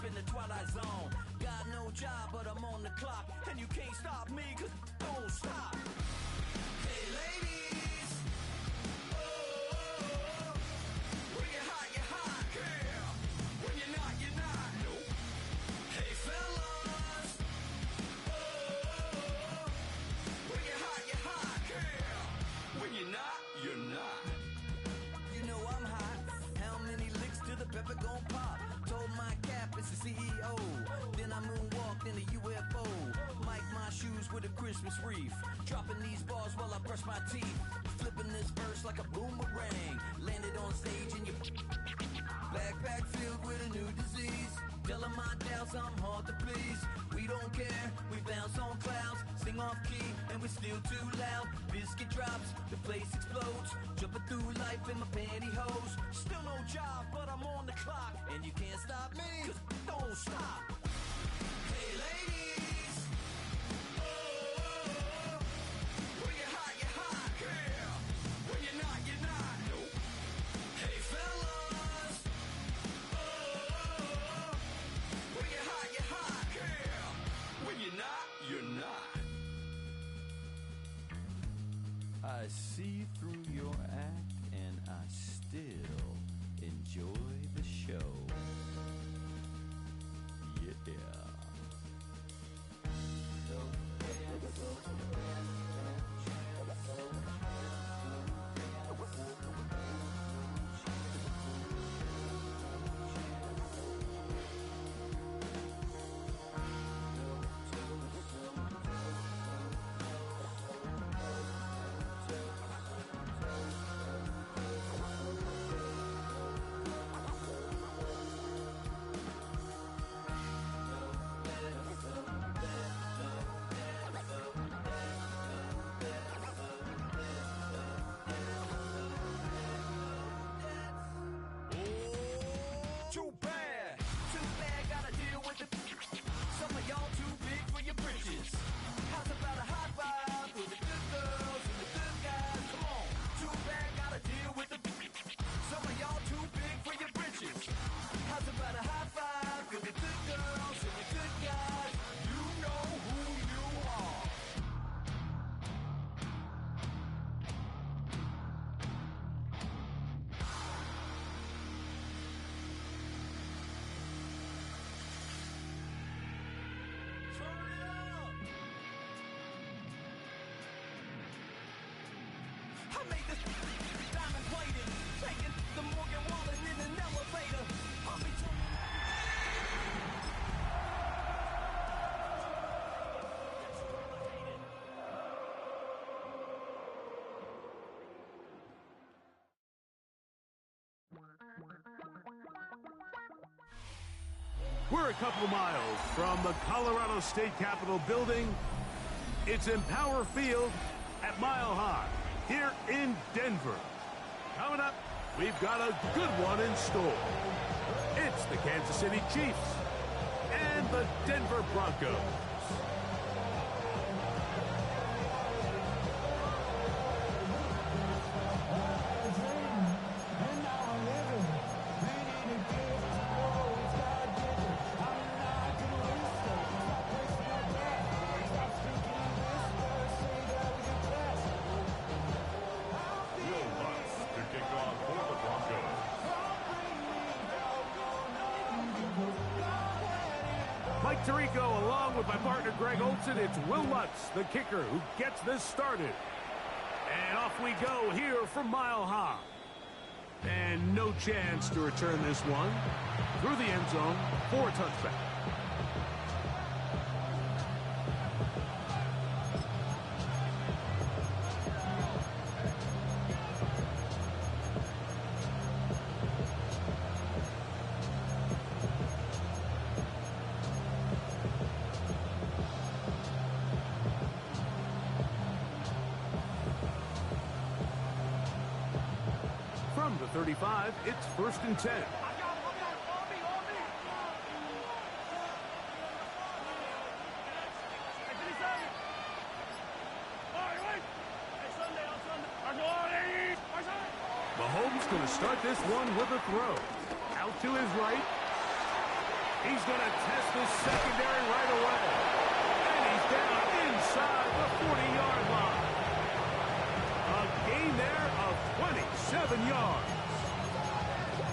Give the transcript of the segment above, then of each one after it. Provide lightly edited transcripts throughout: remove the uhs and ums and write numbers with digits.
in the twilight zone. Got no job, but I'm on the clock, and you can't stop me, 'cause don't stop. Hey, ladies. Oh, when you're hot, you're hot. Yeah. When you're not, you're not. Nope. Hey, fellas. Oh, when you're hot, you're hot. Yeah. When you're not, you're not. You know I'm hot. How many licks till the pepper gon' pop? Told my cap it's the CEO. Then I moonwalked in a UFO. Mic my shoes with a Christmas wreath. Dropping these bars while I brush my teeth. Flipping this verse like a boomerang. Landed on stage in your backpack filled with a new disease. Telling my doubts I'm hard to please. We don't care, we bounce on clouds. Sing off key and we're still too loud. Biscuit drops, the place explodes. Jumping through life in my pantyhose. Still no job, but I'm on the clock. And you can't stop me, 'cause don't stop. Hey ladies. Oh, when you're hot, you're hot. Yeah. When you're not, you're not. Nope. Hey fellas. Oh, when you're hot, you're hot. Yeah. When you're not, you're not. I see through your act and I still enjoy the show. Yeah. Too bad, gotta deal with it. Some of y'all too big for your britches. How's about a high five for the good girls and the good guys? Come on, too bad, gotta deal with it. Some of y'all too big for your britches. How's about a high five for the good girls and the good guys? You know who you are. I made this diamond plated, taking the Morgan Wallen in an elevator. I'll be We're a couple miles from the Colorado State Capitol building. It's Empower Field at Mile High here in Denver. Coming up, we've got a good one in store. It's the Kansas City Chiefs and the Denver Broncos. Mike Tirico along with my partner Greg Olson. It's Will Lutz, the kicker, who gets this started. And off we go here from Mile High. And no chance to return this one through the end zone for a touchback. From the 35, it's 1st and 10. Mahomes going to start this one with a throw. Out to his right. He's going to test this secondary right away. And he's down inside the 40-yard line. A gain there of 27 yards.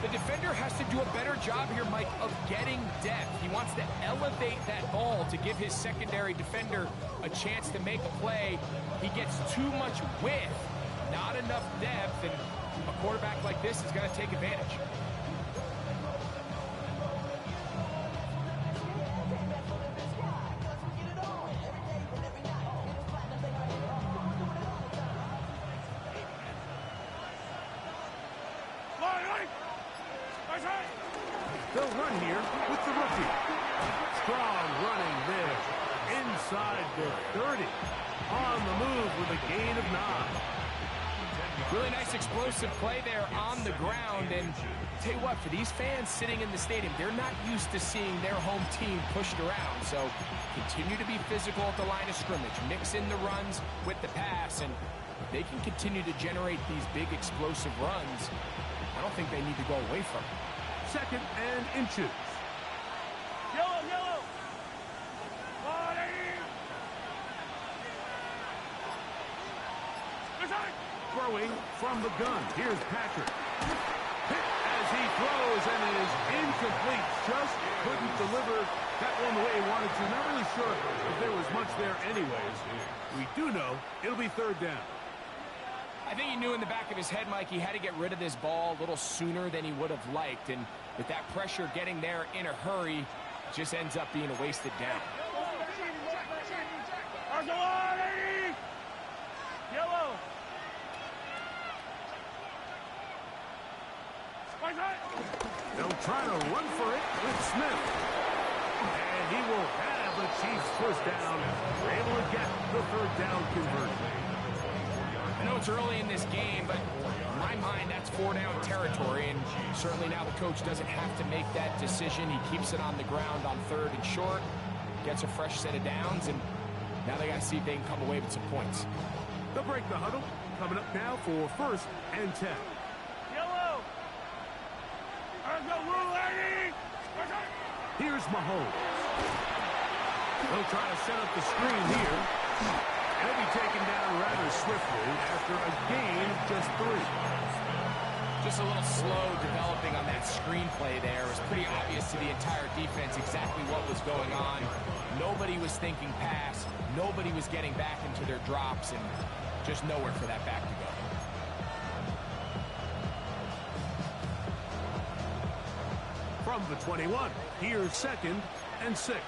The defender has to do a better job here, Mike, of getting depth. He wants to elevate that ball to give his secondary defender a chance to make a play. He gets too much width, not enough depth, and a quarterback like this is going to take advantage. They'll run here with the rookie. Strong running there. Inside the 30. On the move with a gain of 9. Really nice explosive play there on the ground. And tell you what, for these fans sitting in the stadium, they're not used to seeing their home team pushed around. So continue to be physical at the line of scrimmage. Mix in the runs with the pass. And if they can continue to generate these big explosive runs, I don't think they need to go away from it. 2nd and inches. Yellow. Throwing from the gun. Here's Patrick. Hit as he throws and it is incomplete. Just couldn't deliver that one the way he wanted to. Not really sure if there was much there anyways. We do know it'll be 3rd down. I think he knew in the back of his head, Mike, he had to get rid of this ball a little sooner than he would have liked. And with that pressure getting there in a hurry, it just ends up being a wasted down. Yellow. They'll try to run for it with Smith. And he will have the Chiefs first down. They're able to get the 3rd down conversion. I know it's early in this game, but in my mind, that's 4-down territory, and certainly now the coach doesn't have to make that decision. He keeps it on the ground on 3rd and short, gets a fresh set of downs, and now they got to see if they can come away with some points. They'll break the huddle. Coming up now for 1st and 10. Yellow. Here's Mahomes. They'll try to set up the screen here. And he'll be taken down rather swiftly after a gain of just 3. Just a little slow developing on that screenplay there. It was pretty obvious to the entire defense exactly what was going on. Nobody was thinking pass. Nobody was getting back into their drops, and just nowhere for that back to go. From the 21, here's 2nd and 6.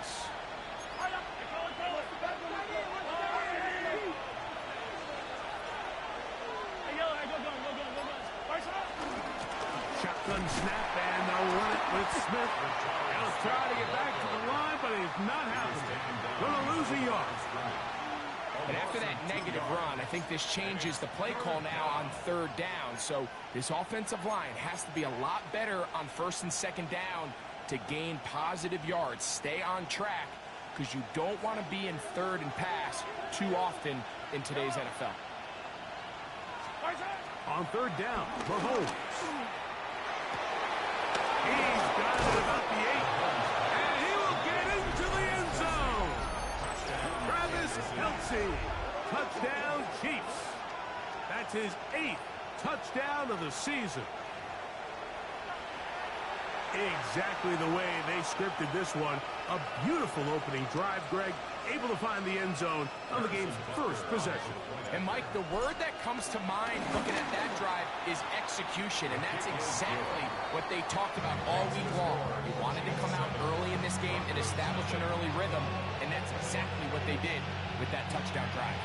Shotgun snap, and they'll run it with Smith. He'll try to get back to the line, but he's not happening. Going to lose a yard. And after that negative run, I think this changes the play call now on 3rd down. So this offensive line has to be a lot better on 1st and 2nd down to gain positive yards. Stay on track, because you don't want to be in 3rd and pass too often in today's NFL. On 3rd down, Mahomes. He's got it about the 8. And he will get into the end zone. Travis Kelce. Touchdown, Chiefs. That's his 8th touchdown of the season. Exactly the way they scripted this one. A beautiful opening drive, Greg. Able to find the end zone on the game's first possession. And, Mike, the word that comes to mind looking at that drive is execution, and that's exactly what they talked about all week long. They wanted to come out early in this game and establish an early rhythm, and that's exactly what they did with that touchdown drive.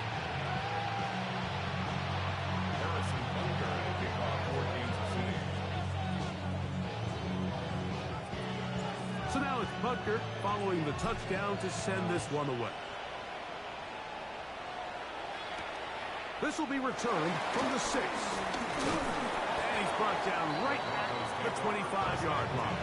So now it's Butker following the touchdown to send this one away. This will be returned from the 6. And he's brought down right at the 25-yard line.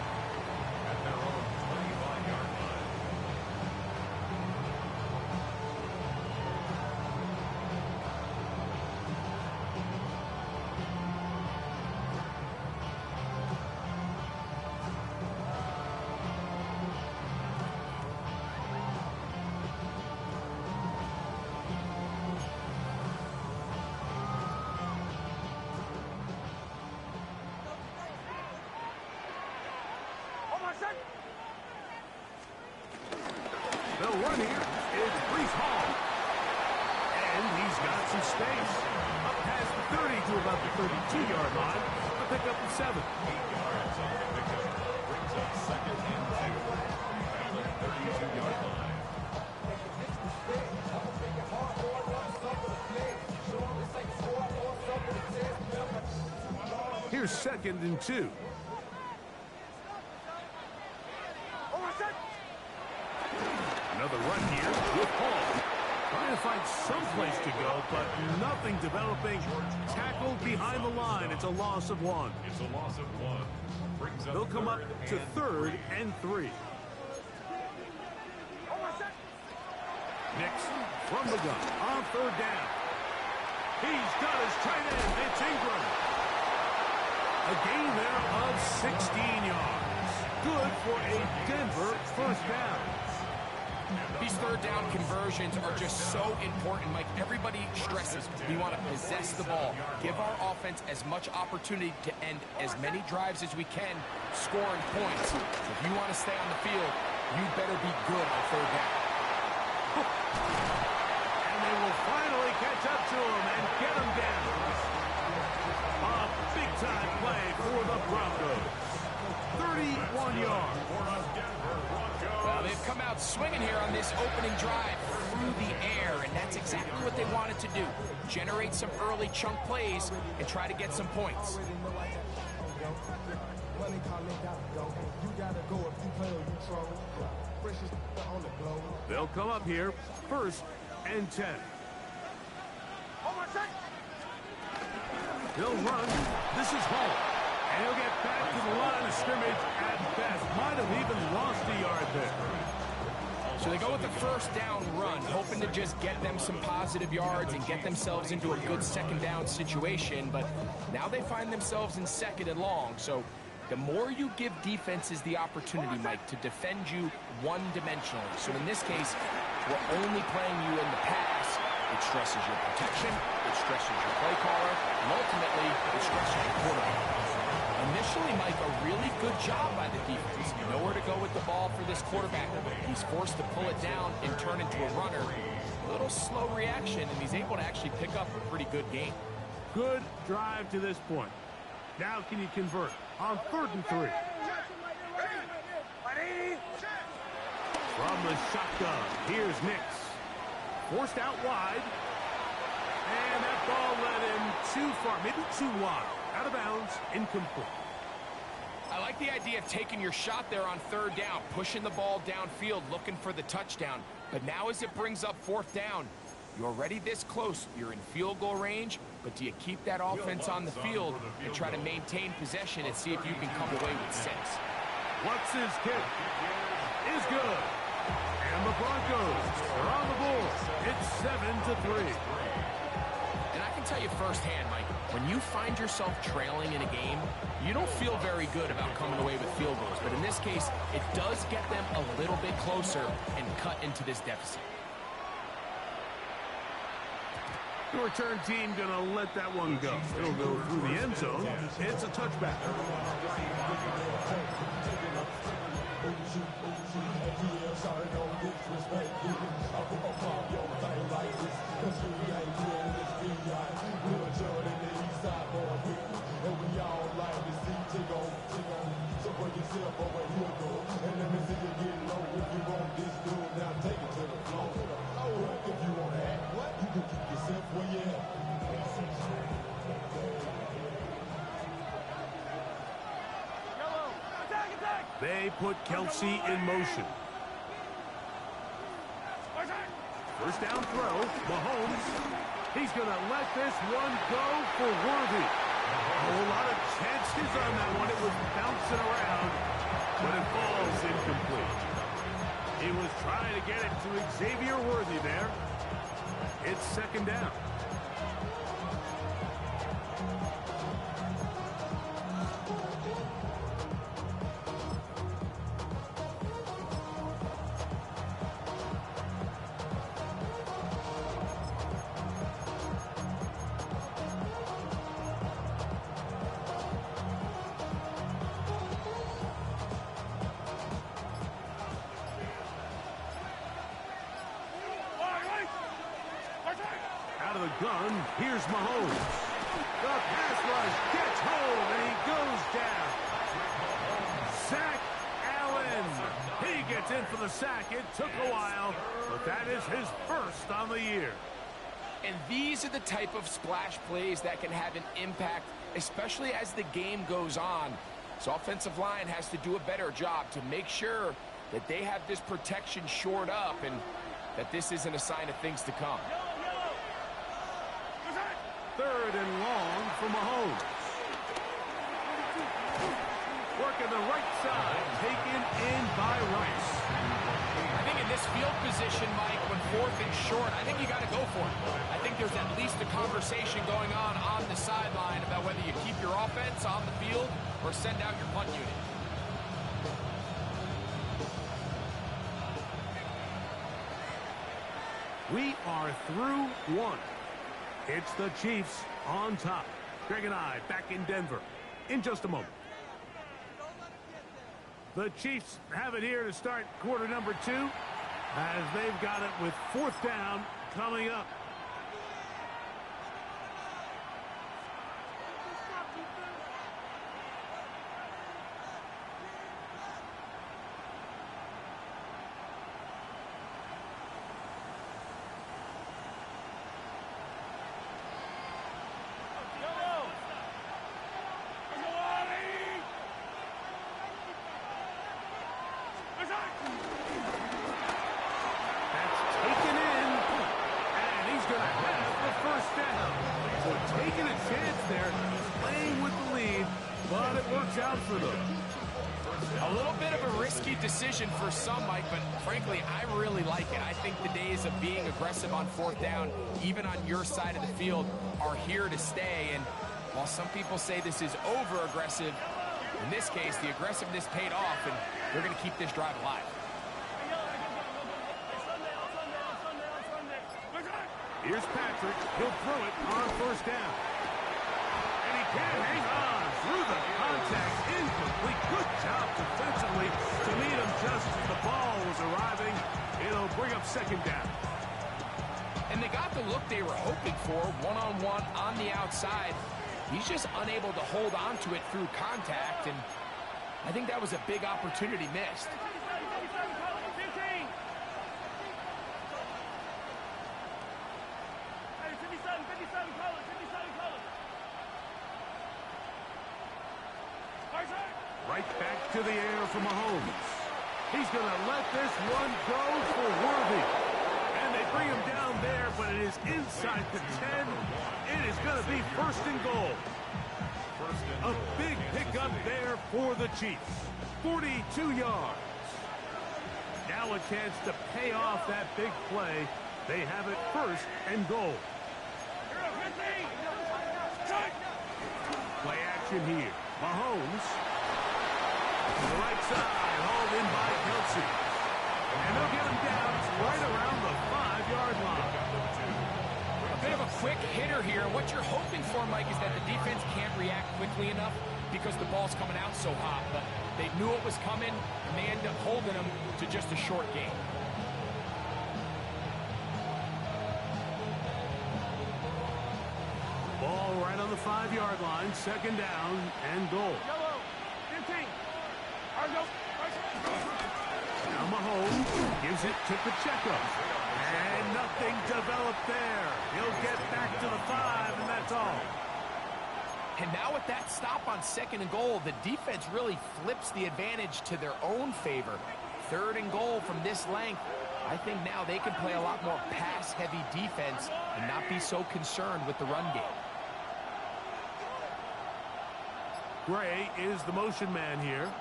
The run here is Brees Hall. And he's got some space. Up past the 30 to about the 32-yard line. A pickup of 7. 8 yards on the pickup. Brings up 2nd and 2. Down the 32-yard line. Here's 2nd and 2. Another run here with Hall. Trying to find some place to go, but nothing developing. Tackled behind the line. It's a loss of 1. It's a loss of 1. Brings up They'll come up to 3rd and 3. Nixon from the gun on 3rd down. He's got his tight end. It's Ingram. A gain there of 16 yards. Good for a Denver first down. These 3rd down conversions are just so important, Mike. Everybody stresses we want to possess the ball, give our offense as much opportunity to end as many drives as we can, scoring points. So if you want to stay on the field, you better be good on 3rd down. And they will finally catch up to him and get him down. A big-time play for the Broncos. 31 yards. Well, they've come out swinging here on this opening drive through the air, and that's exactly what they wanted to do. Generate some early chunk plays and try to get some points. They'll come up here, 1st and 10. They'll run. This is Hall. And he'll get back to the line of scrimmage at best. Might have even lost a yard there. So they go with the 1st down run, hoping to just get them some positive yards and get themselves into a good 2nd down situation. But now they find themselves in 2nd and long. So the more you give defenses the opportunity, Mike, to defend you one-dimensionally. So in this case, we're only playing you in the pass. It stresses your protection, it stresses your play caller, and ultimately, it stresses your quarterback. Initially, Mike, a really good job by the defense. Nowhere to go with the ball for this quarterback. He's forced to pull it down and turn into a runner. A little slow reaction, and he's able to actually pick up a pretty good game. Good drive to this point. Now can you convert on 3rd and 3? From the shotgun, here's Nix. Forced out wide. And that ball led him too far, maybe too wide. Out of bounds, incomplete. I like the idea of taking your shot there on 3rd down, pushing the ball downfield, looking for the touchdown. But now as it brings up 4th down, you're already this close. You're in field goal range, but do you keep that offense on the field and try to maintain possession and see if you can come away with 6? What's his kick? Is good. And the Broncos are on the board. It's 7-3. And I can tell you firsthand, Mike, when you find yourself trailing in a game, you don't feel very good about coming away with field goals. But in this case, it does get them a little bit closer and cut into this deficit. The return team gonna let that one go. It'll go through the end zone. It's a touchback. They put Kelsey in motion. First down throw, Mahomes. He's going to let this one go for Worthy. A whole lot of chances on that one. It was bouncing around, but it falls incomplete. He was trying to get it to Xavier Worthy there. It's 2nd down. gun. Here's Mahomes. The pass rush gets home, and he goes down. Zach Allen. He gets in for the sack. It took a while, but that is his first on the year. And these are the type of splash plays that can have an impact, especially as the game goes on. So offensive line has to do a better job to make sure that they have this protection shored up and that this isn't a sign of things to come. Third and long for Mahomes. Working the right side, taken in by Rice. I think in this field position, Mike, when fourth and short, I think you got to go for it. I think there's at least a conversation going on the sideline about whether you keep your offense on the field or send out your punt unit. We are through one. It's the Chiefs on top. Greg and I back in Denver in just a moment. The Chiefs have it here to start quarter number 2 as they've got it with fourth down coming up. Decision for some, Mike, but frankly, I really like it. I think the days of being aggressive on fourth down, even on your side of the field, are here to stay. And while some people say this is over-aggressive, in this case, the aggressiveness paid off, and they're going to keep this drive alive. Here's Patrick. He'll throw it on first down. And he can hang on through the contact. Incomplete. Good job defensively to meet him just as the ball was arriving. It'll bring up second down. And they got the look they were hoping for, one-on-one on the outside. He's just unable to hold on to it through contact, and I think that was a big opportunity missed. Right back to the air for Mahomes. He's going to let this one go for Worthy. And they bring him down there, but it is inside the 10. It is going to be first and goal. A big pickup there for the Chiefs. 42 yards. Now a chance to pay off that big play. They have it first and goal. Play action here. Mahomes. To the right side, hauled in by Kelsey. And they'll get him down right around the 5-yard line. A bit of a quick hitter here. What you're hoping for, Mike, is that the defense can't react quickly enough because the ball's coming out so hot. But they knew it was coming, and they end up holding him to just a short game. Ball right on the 5-yard line, second down and goal. Now Mahomes gives it to Pacheco. And nothing developed there. He'll get back to the 5, and that's all. And now with that stop on second and goal, the defense really flips the advantage to their own favor. Third and goal from this length. I think now they can play a lot more pass-heavy defense and not be so concerned with the run game. Gray is the motion man here.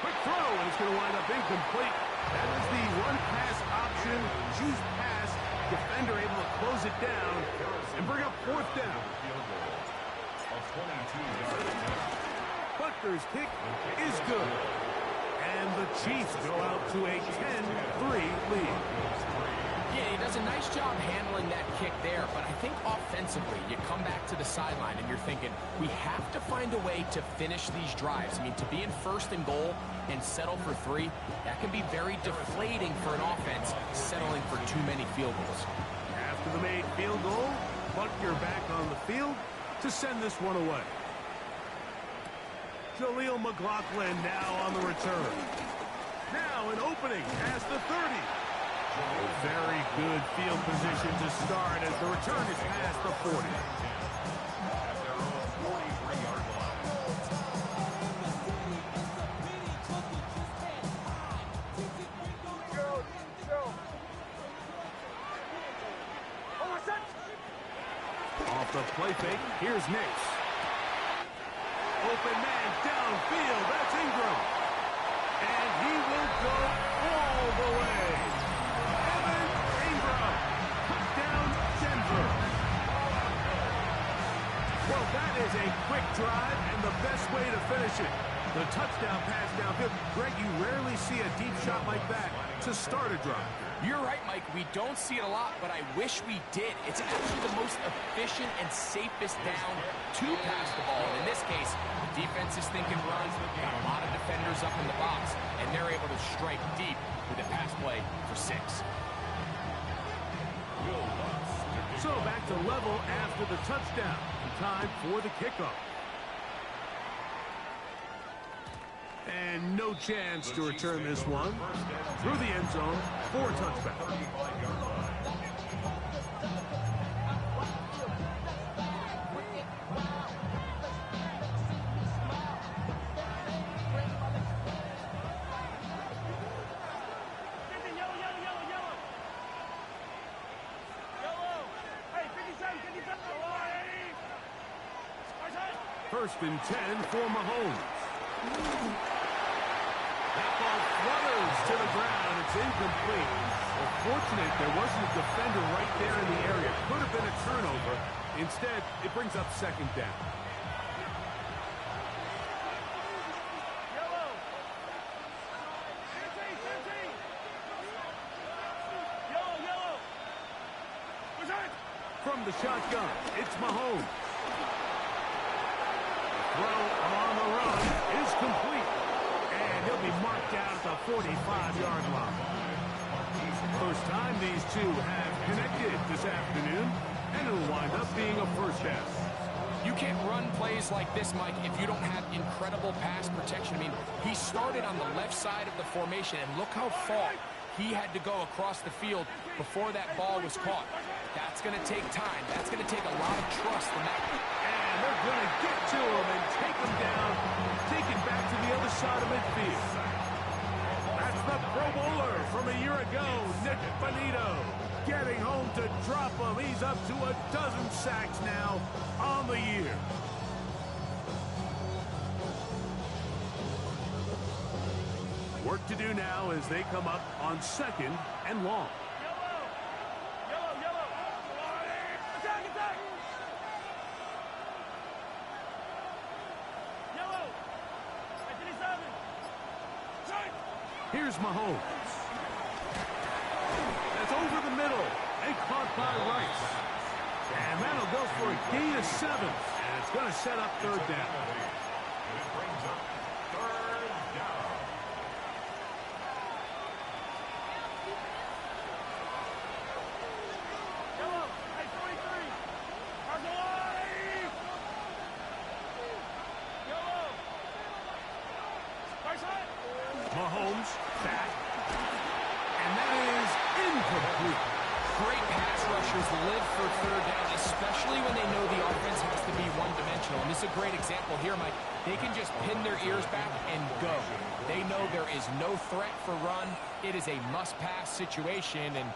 Quick throw, and it's going to wind up incomplete. That was the run-pass option. Choose pass. Defender able to close it down and bring up fourth down. Butker's kick is good. And the Chiefs go out to a 10-3 lead. Yeah, he doesn't a nice job handling that kick there, but I think offensively, you come back to the sideline and you're thinking, we have to find a way to finish these drives. I mean, to be in first and goal and settle for 3, that can be very deflating for an offense settling for too many field goals. After the made field goal, Buckner back on the field to send this one away. Jaleel McLaughlin now on the return. Now an opening past the 30. Very good field position to start as the return is past the 40. Off the play fake, here's Nix. Open man downfield, that's Ingram. And he will go all the way. Evan Ingram, touchdown Denver. Well, that is a quick drive and the best way to finish it. The touchdown pass downfield. Greg, you rarely see a deep shot like that to start a drive. You're right, Mike. We don't see it a lot, but I wish we did. It's actually the most efficient and safest down to pass the ball. And in this case, the defense is thinking runs, got a lot of defenders up in the box, and they're able to strike deep with a pass play for 6. So back to level after the touchdown. Time for the kickoff. And no chance to return this one. Through the end zone for a touchback. First and 10 for Mahomes. That ball flutters to the ground. It's incomplete. Well, fortunate there wasn't a defender right there in the area. Could have been a turnover. Instead, it brings up second down. From the shotgun, it's Mahomes. The throw on the run is complete. And he'll be marked down at the 45-yard line. First time these two have connected this afternoon, and it'll wind up being a first down. You can't run plays like this, Mike, if you don't have incredible pass protection. I mean, he started on the left side of the formation, and look how far he had to go across the field before that ball was caught. That's going to take time. That's going to take a lot of trust from that. And they're going to get to him and take him down, take it back to the other side of midfield. That's the Pro Bowler from a year ago, Nick Bonito, getting home to drop him. He's up to a dozen sacks now on the year. Work to do now as they come up on second and long. Here's Mahomes. That's over the middle and caught by Rice. And that'll go for a gain of 7. And it's going to set up third down. Mahomes back. And that is incomplete. Great pass rushers live for third down, especially when they know the offense has to be one-dimensional. And this is a great example here, Mike. They can just pin their ears back and go. They know there is no threat for run. It is a must-pass situation. And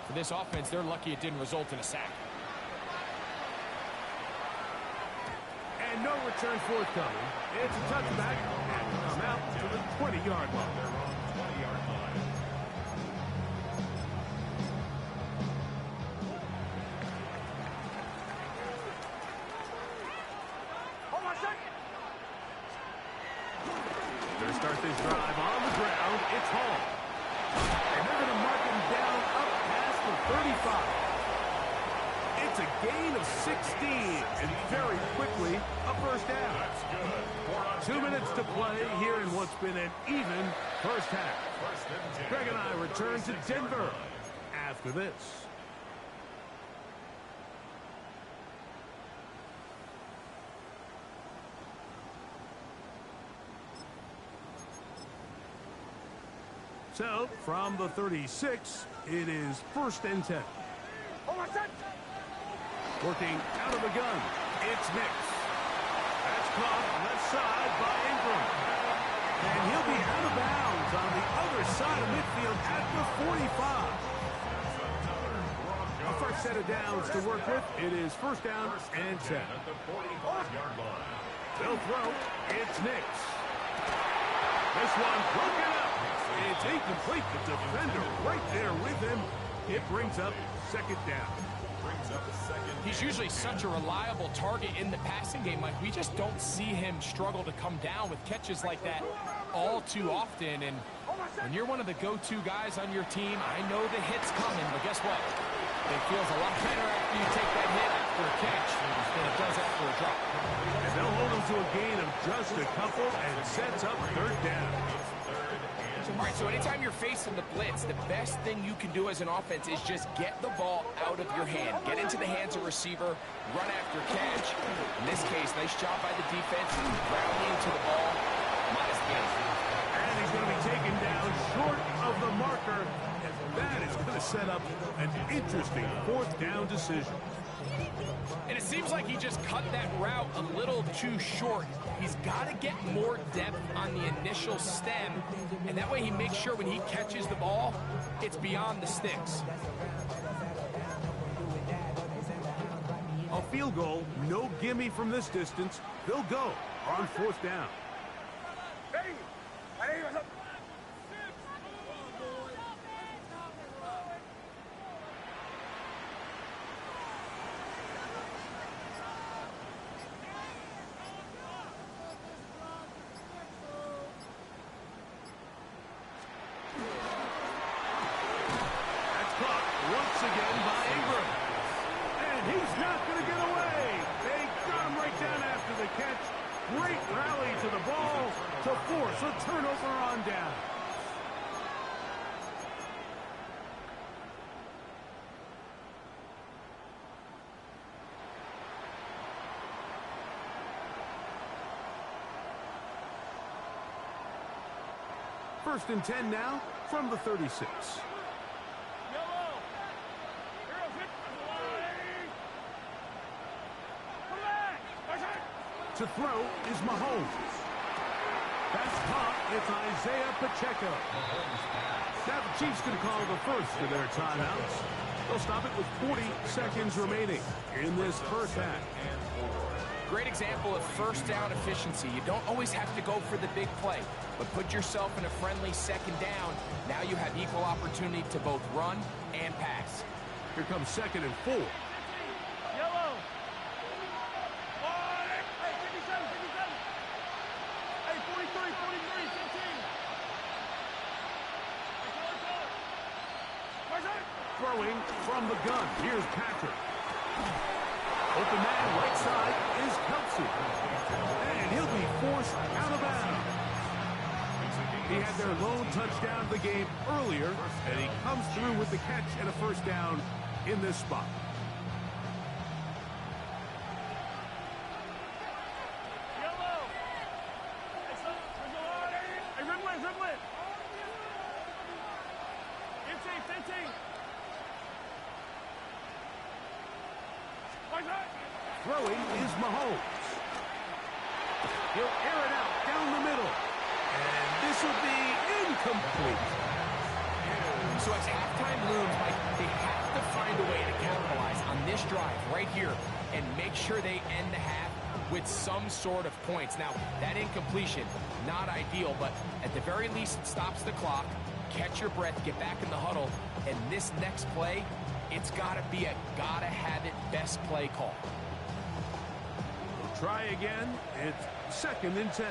for this offense, they're lucky it didn't result in a sack. And no return forthcoming. It's a touchback. And come out to the 20-yard line. They're going to start this drive on the ground. It's Hall. And they're going to mark him down up past the 35. It's a gain of 16, and very quickly, a first down. 2 minutes to play here in what's been an even first half. Greg and I return to Denver after this. So, from the 36, it is 1st and 10. Working out of the gun, it's Nix. That's caught left side by Ingram. And he'll be out of bounds on the other side of midfield at the 45. A fresh set of downs to work with. It is 1st down and 10. They'll throw. It's Nix. This one broken up. It's incomplete. The defender right there with him. It brings up 2nd down. He's usually such a reliable target in the passing game. Like, we just don't see him struggle to come down with catches like that all too often. And when you're one of the go-to guys on your team, I know the hit's coming, but guess what? It feels a lot better after you take that hit after a catch than it does after a drop. And they'll hold him to a gain of just a couple and sets up 3rd down. All right, so anytime you're facing the blitz, the best thing you can do as an offense is just get the ball out of your hand. Get into the hands of receiver, run after catch. In this case, nice job by the defense, rallying to the ball. Modest gain. And he's going to be taken down short of the marker. And that is going to set up an interesting 4th down decision. And it seems like he just cut that route a little too short. He's got to get more depth on the initial stem, and that way he makes sure when he catches the ball, it's beyond the sticks. A field goal, no gimme from this distance. They'll go on 4th down. Once again by Ingram. And he's not going to get away. They got him right down after the catch. Great rally to the ball to force a turnover on down. First and 10 now from the 36. To throw is Mahomes. That's caught. It's Isaiah Pacheco. Now the Chiefs can call the first of their timeouts. They'll stop it with 40 seconds remaining in this first half. Great example of 1st down efficiency. You don't always have to go for the big play, but put yourself in a friendly 2nd down. Now you have equal opportunity to both run and pass. Here comes 2nd and 4. Throwing from the gun. Here's Patrick. Open man right side is Kelsey. And he'll be forced out of bounds. He had their lone touchdown of the game earlier, and he comes through with the catch and a 1st down in this spot. Throwing is Mahomes. He'll air it out down the middle. And this will be incomplete. So as halftime looms, they have to find a way to capitalize on this drive right here and make sure they end the half with some sort of points. Now, that incompletion, not ideal, but at the very least, it stops the clock. Catch your breath, get back in the huddle, and this next play, it's got to be a gotta-have-it best play call. We'll try again. It's 2nd and 10.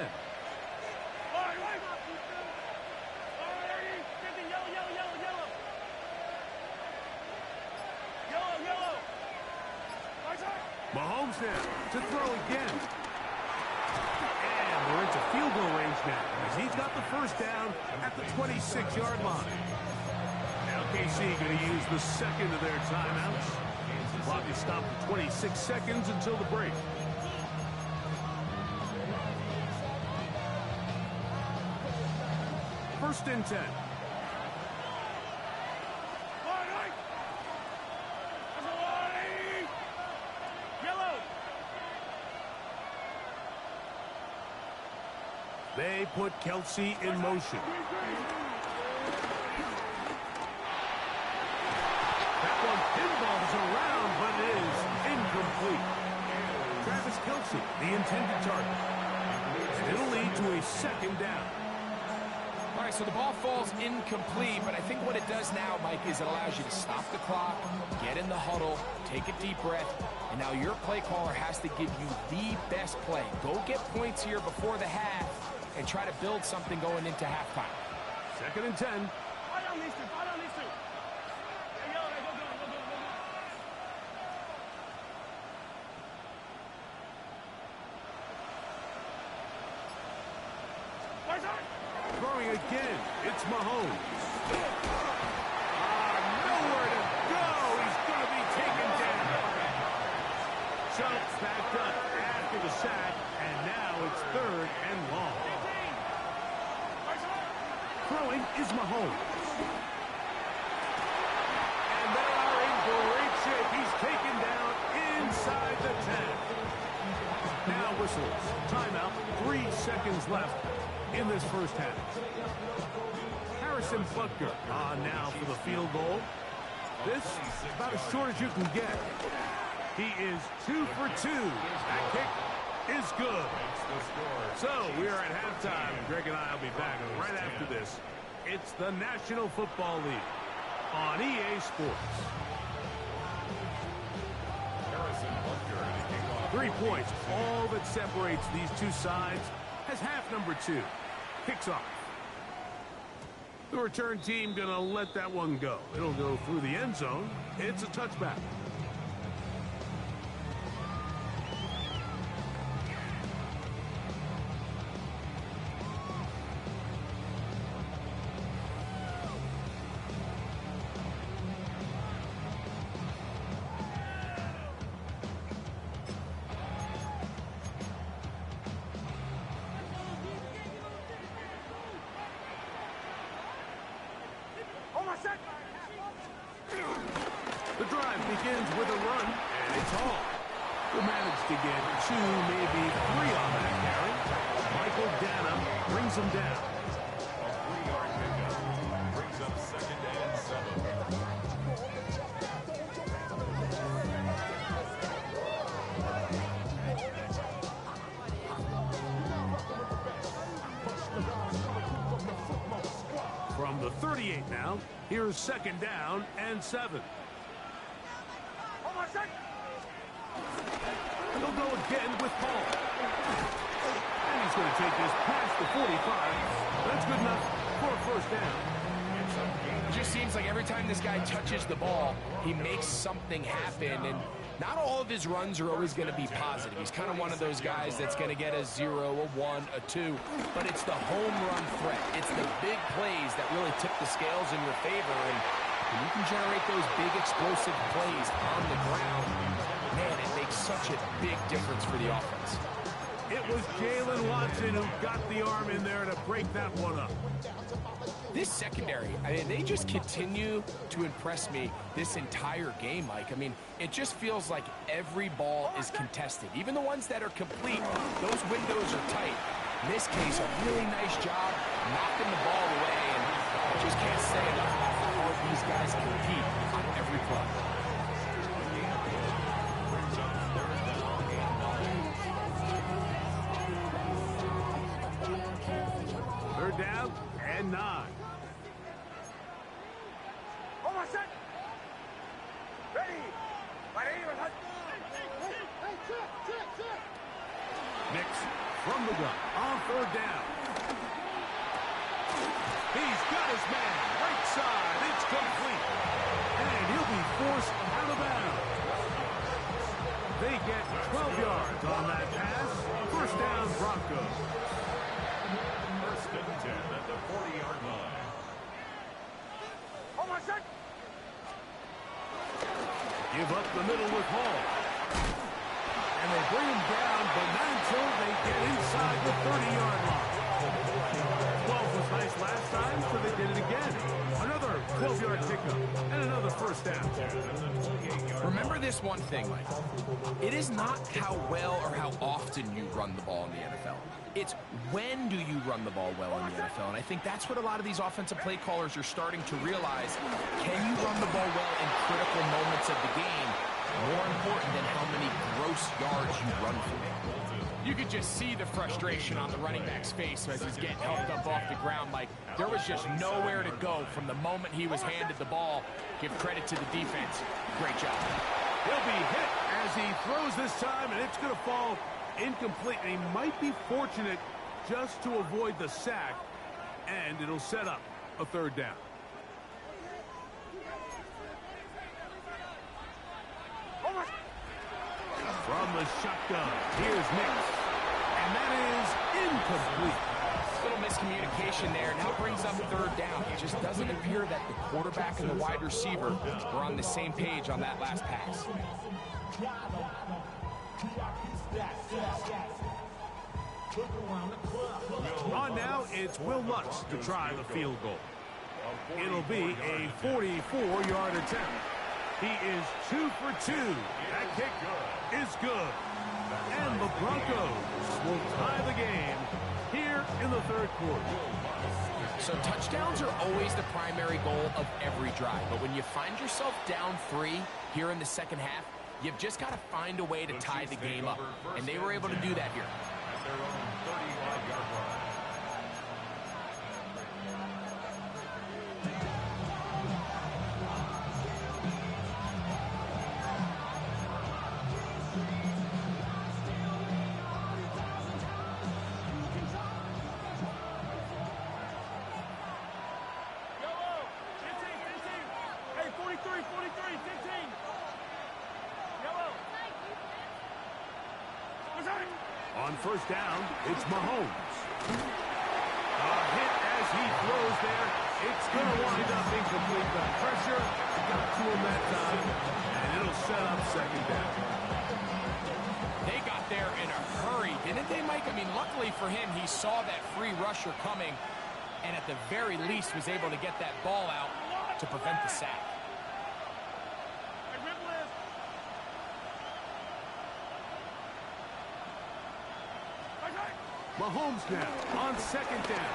Mahomes now to throw again. And we're into field goal range now as he's got the first down at the 26-yard line. Now KC going to use the second of their timeouts. The clock is stopped at 26 seconds until the break. First and 10. They put Kelsey in motion. That one pinballs around, but it is incomplete. Travis Kelsey, the intended target. And it'll lead to a second down. All right, so the ball falls incomplete, but I think what it does now, Mike, is it allows you to stop the clock, get in the huddle, take a deep breath, and now your play caller has to give you the best play. Go get points here before the half and try to build something going into halftime. Second and 10. Throwing again, it's Mahomes. Nowhere to go. He's going to be taken down. Schultz backed up after the sack, and now it's third and long. Throwing is Mahomes. And they are in great shape. He's taken down inside the 10. Now whistles. Timeout. 3 seconds left in this first half. Harrison Butker on now for the field goal. This is about as short as you can get. He is 2 for 2. That kick is good. So we are at halftime. Greg and I will be back right after this. It's the National Football League on EA Sports. 3 points, all that separates these two sides, as half number 2 kicks off. The return team gonna let that one go. It'll go through the end zone. It's a touchback. The drive begins with a run, and it's all. We'll manage to get 2, maybe 3 on that carry. Michael Dana brings him down. A 3-yard pickup brings up second and 7. From the 38 now, here's second down and 7. He'll go again with Paul. And he's going to take this past the 45. That's good enough for a first down. It just seems like every time this guy touches the ball, he makes something happen. And not all of his runs are always going to be positive. He's kind of one of those guys that's going to get a 0, a 1, a 2. But it's the home run threat. It's the big plays that really tip the scales in your favor. And when you can generate those big explosive plays on the ground, man, it makes such a big difference for the offense. It was Jalen Watson who got the arm in there to break that one up. This secondary, I mean, they just continue to impress me this entire game, Mike. I mean, it just feels like every ball is contested. Even the ones that are complete, those windows are tight. In this case, a really nice job knocking the ball away, and I just can't say enough about how hard these guys compete on every play. Third down and 9. Nix from the gun on third down. He's got his man right side. It's complete. And he'll be forced out of bounds. They get 12 yards on that pass. First down, Broncos. First and 10 at the 40-yard line. Oh my God. Give up the middle with Hall. And they bring him down, but not until they get inside the 30-yard line. 12 was nice last time, so they did it again. Another 12-yard pickup and another first down. Remember this one thing, Mike. It is not how well or how often you run the ball in the NFL. It's when do you run the ball well in the NFL. And I think that's what a lot of these offensive play callers are starting to realize. Can you run the ball well in critical moments of the game? More important than how many gross yards you run for it. You could just see the frustration on the running back's face as he's getting helped up off the ground. Like, there was just nowhere to go from the moment he was handed the ball. Give credit to the defense. Great job. He'll be hit as he throws this time, and it's going to fall incomplete. And he might be fortunate just to avoid the sack, and it'll set up a third down. From the shotgun, here's Nix. And that is incomplete. Little miscommunication there. Now brings up third down. It just doesn't appear that the quarterback and the wide receiver were on the same page on that last pass. On now, it's Will Lutz to try the field goal. It'll be a 44-yard attempt. He is 2 for 2. That kick is good. And the Broncos will tie the game here in the third quarter. So touchdowns are always the primary goal of every drive. But when you find yourself down 3 here in the second half, you've just got to find a way to tie the game up. And they were able to do that here. At their own 35-yard line. On first down, it's Mahomes. A hit as he throws there. It's going to wind up incomplete. The pressure got to him that time, and it'll set up second down. They got there in a hurry, didn't they, Mike? I mean, luckily for him, he saw that free rusher coming, and at the very least was able to get that ball out to prevent the sack. Mahomes now on second down.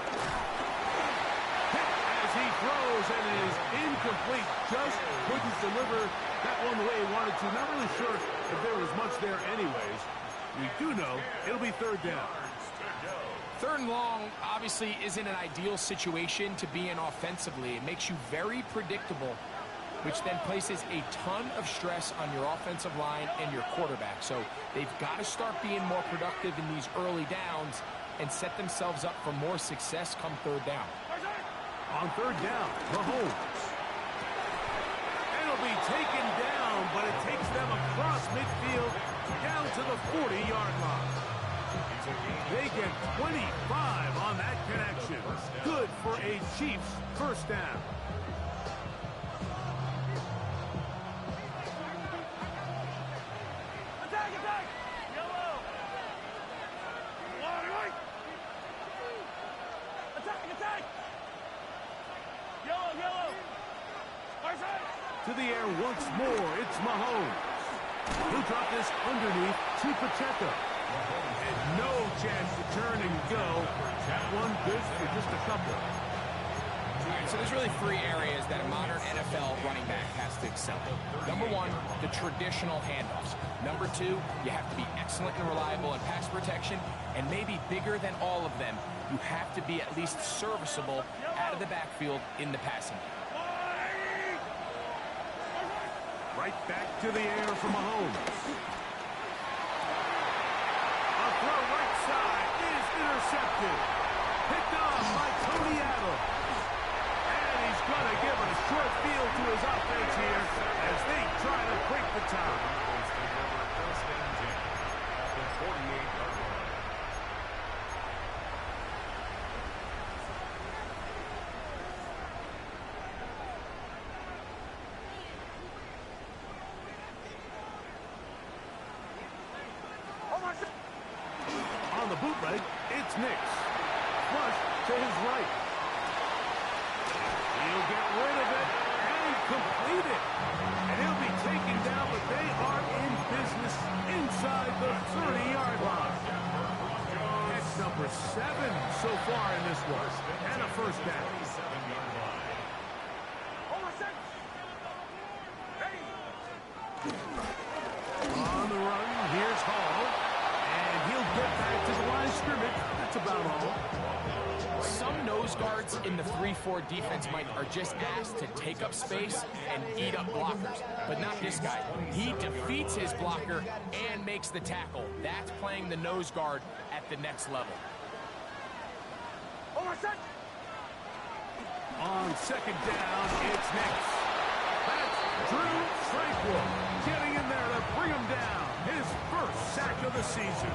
Hit as he throws and is incomplete. Just couldn't deliver that one the way he wanted to. Not really sure if there was much there anyways. We do know it'll be third down. Third and long obviously isn't an ideal situation to be in offensively. It makes you very predictable, which then places a ton of stress on your offensive line and your quarterback. So they've got to start being more productive in these early downs and set themselves up for more success come third down. On third down, Mahomes. It'll be taken down, but it takes them across midfield down to the 40-yard line. They get 25 on that connection. Good for a Chiefs first down. To the air once more, it's Mahomes. He'll drop this underneath to Pacheco. And no chance to turn and go. That one good for just a couple. All right, so there's really 3 areas that a modern NFL running back has to excel in. Number 1, the traditional handoffs. Number 2, you have to be excellent and reliable in pass protection. And maybe bigger than all of them, you have to be at least serviceable out of the backfield in the passing game. Right back to the air for Mahomes. A throw right side is intercepted. Picked off by Tony Adams. And he's going to give a short field to his offense here as they try to break the tie. the bootleg, it's Nix. Flush to his right. He'll get rid of it and complete it. And he'll be taken down, but they are in business inside the 30-yard line. That's number 7 so far in this one. And a first down. On the run, here's Hall. And he'll get back to the line of scrimmage. That's about all. Some nose guards in the 3-4 defense, Mike, are just asked to take up space and eat up blockers. But not this guy. He defeats his blocker and makes the tackle. That's playing the nose guard at the next level. On second down, it's Nix. That's Drew Tranquil getting in there to bring him down. His first sack of the season.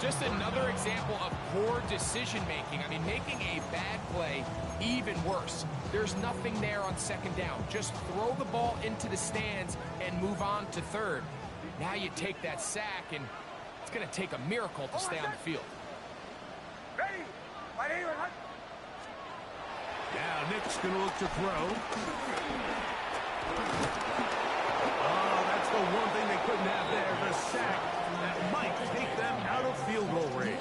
Just another example of poor decision-making. I mean, making a bad play even worse. There's nothing there on second down. Just throw the ball into the stands and move on to third. Now you take that sack, and it's going to take a miracle to stay on the field. Now Nick's going to look to throw. Oh, that's the one thing they couldn't have there, the sack that might take them out of field goal range.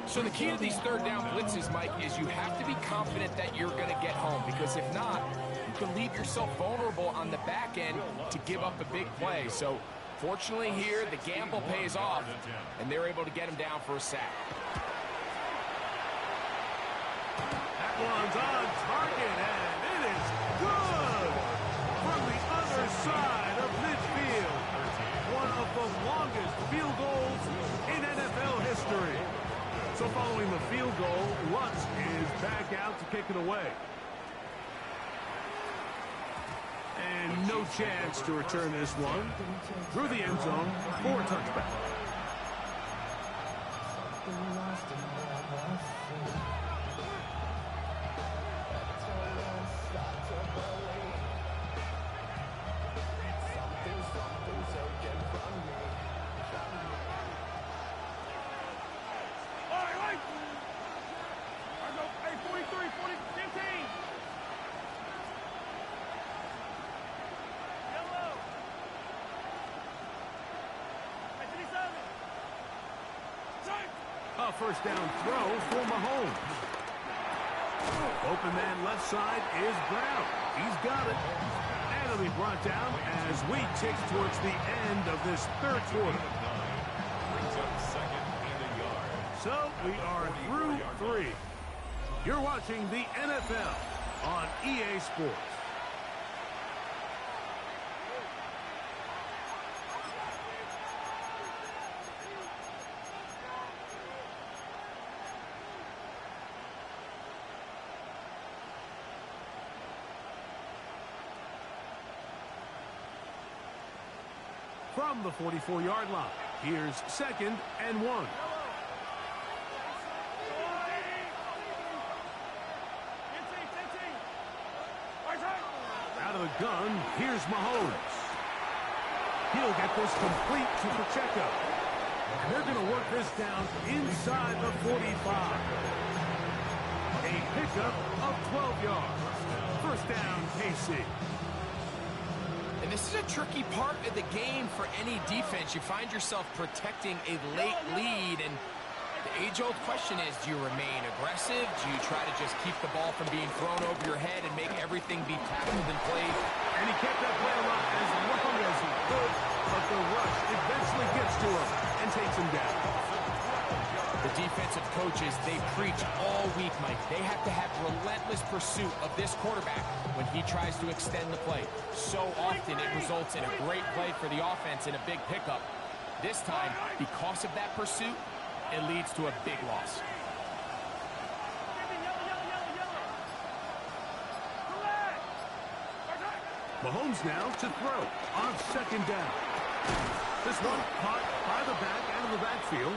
So the key to these third down blitzes, Mike, is you have to be confident that you're going to get home, because if not, you can leave yourself vulnerable on the back end to give up a big play. So fortunately here, the gamble pays off, and they're able to get him down for a sack. That one's on target, and it is good from the other side of midfield. One of the longest field goals in NFL history. So following the field goal, Lutz is back out to kick it away. And no chance to return this one through the end zone for a touchback. A first down throw for Mahomes. Open man left side is Brown. He's got it. And it'll be brought down as we tick towards the end of this third quarter. So we are through 3. You're watching the NFL on EA Sports. From the 44-yard line, here's 2nd and 1. Out of the gun, here's Mahomes. He'll get this complete to Pacheco. And they're going to work this down inside the 45. A pickup of 12 yards. First down, KC. And this is a tricky part of the game for any defense. You find yourself protecting a late lead, and the age-old question is, do you remain aggressive? Do you try to just keep the ball from being thrown over your head and make everything be tackled and played? And he kept that play alive as long as he could, but the rush eventually gets to him and takes him down. The defensive coaches, they preach all week, Mike. They have to have relentless pursuit of this quarterback when he tries to extend the play. So often it results in a great play for the offense and a big pickup. This time, because of that pursuit, it leads to a big loss. Mahomes now to throw on 2nd down. This one caught by the back out of the backfield.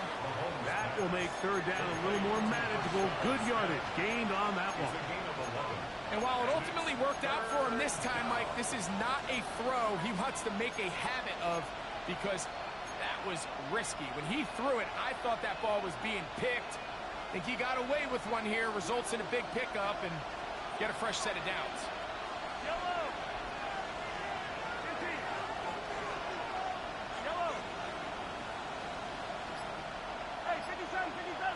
That will make 3rd down a little more manageable. Good yardage gained on that one. And while it ultimately worked out for him this time, Mike, this is not a throw he wants to make a habit of, because that was risky. When he threw it, I thought that ball was being picked. I think he got away with one here, results in a big pickup, and get a fresh set of downs. Yellow. 15. Yellow. Hey, 57, 57.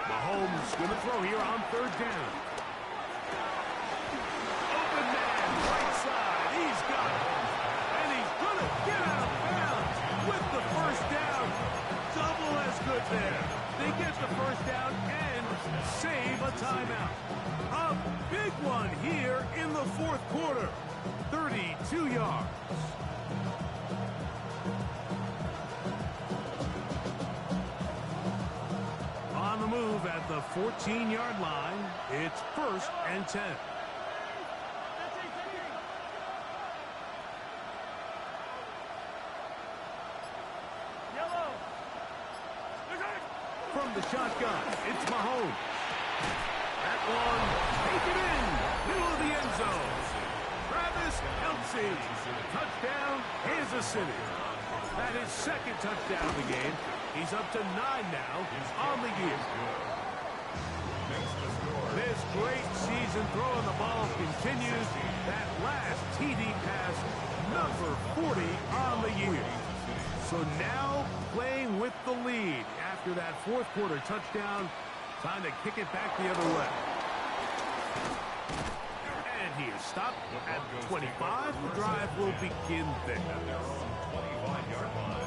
Mahomes going to throw here on third down. Open man, right side. He's got it. And he's going to get out of bounds with the first down. Double as good there. They get the first down and save a timeout. A big one here in the fourth quarter. 32 yards. On the move at the 14-yard line, it's 1st and 10. Yellow. From the shotgun, it's Mahomes. That one, take it in, middle of the end zone. Travis Kelce, touchdown, Kansas City. That is second touchdown of the game. He's up to 9 now on the year. This great season throwing the ball continues. That last TD pass, number 40 on the year. So now playing with the lead after that fourth quarter touchdown. Time to kick it back the other way. And he is stopped at 25. The drive will begin there. 25-yard line.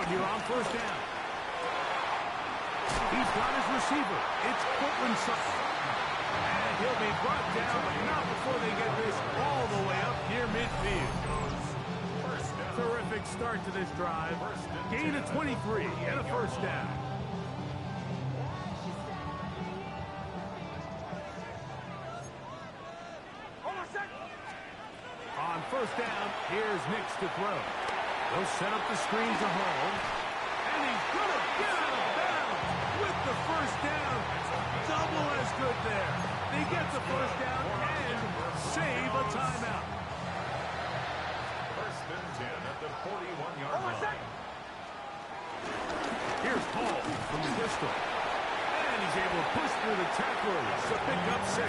Here on first down. He's got his receiver. It's Cortland Sutton. And he'll be brought down, but not before they get this all the way up near midfield. Terrific start to this drive. Gain of 23 and a first down. On first down, here's Nix to throw. They'll set up the screen to Hall. And he's going to get out of bounds with the first down. Double as good there. They get the first down and save a timeout. 1st and 10 at the 41-yard line. Here's Hall from the pistol. And he's able to push through the tacklers to pick up 6.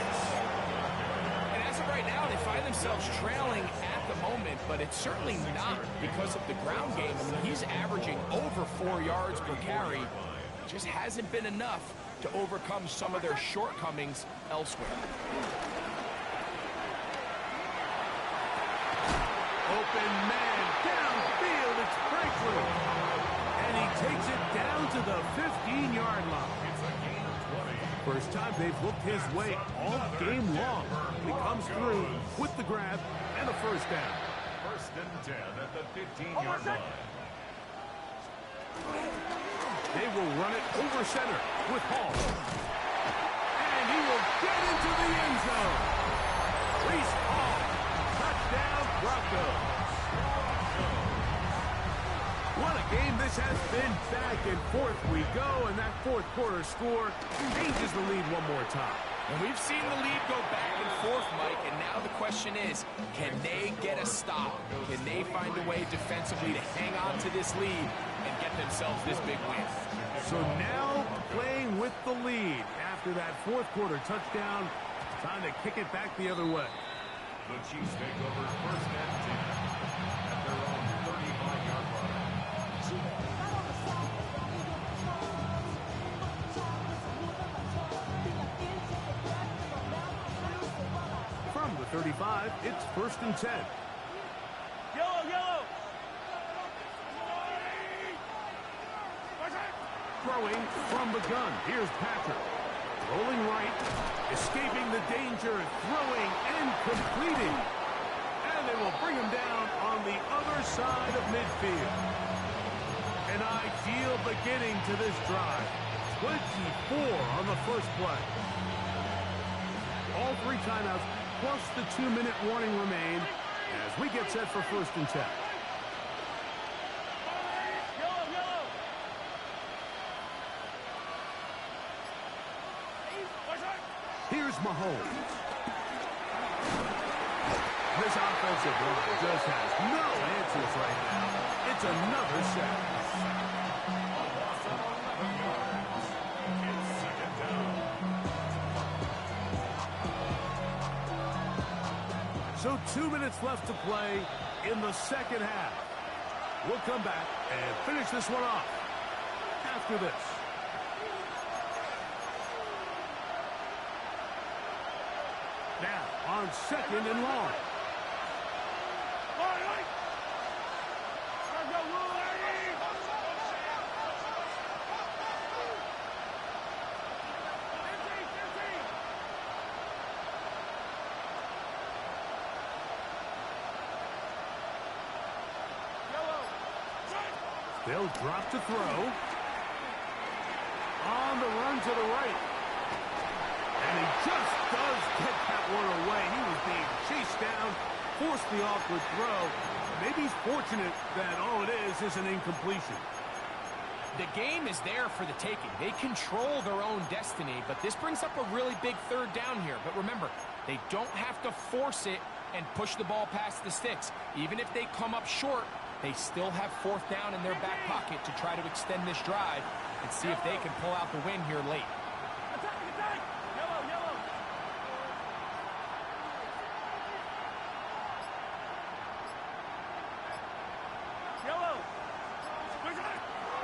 And as of right now, they find themselves trailing at the moment, but it's certainly not because of the ground game. I mean, he's averaging over 4 yards per carry. Just hasn't been enough to overcome some of their shortcomings elsewhere. Open man downfield. It's Franklin. And he takes it down to the 15-yard line. First time they've looked his way all game long. He comes through with the grab and a first down. 1st and 10 at the 15-yard line. They will run it over center with Hall. And he will get into the end zone. Reese Hall. Touchdown, Broncos. What a game this has been. Back and forth we go, and that fourth quarter score changes the lead one more time. And we've seen the lead go back and forth, Mike, and now the question is, can they get a stop? Can they find a way defensively to hang on to this lead and get themselves this big win? So now playing with the lead after that fourth quarter touchdown, time to kick it back the other way. The Chiefs take over 1st and 10 at their own 35-yard line. From the 35, it's 1st and 10. Yellow, yellow. Throwing from the gun. Here's Patrick. Rolling right. Escaping the danger. Throwing and completing. And they will bring him down on the other side of midfield. An ideal beginning to this drive. 24 on the first play. All 3 timeouts plus the 2-minute warning remain as we get set for 1st and 10. Here's Mahomes. This offensive line just has no answers right now. It's another sack. So 2 minutes left to play in the second half. We'll come back and finish this one off after this. Now on 2nd and long. They'll drop to throw. On the run to the right. And he just does get that one away. He was being chased down, forced the awkward throw. Maybe he's fortunate that all it is an incompletion. The game is there for the taking. They control their own destiny, but this brings up a really big 3rd down here. But remember, they don't have to force it and push the ball past the sticks. Even if they come up short, they still have 4th down in their back pocket to try to extend this drive and see if they can pull out the win here late.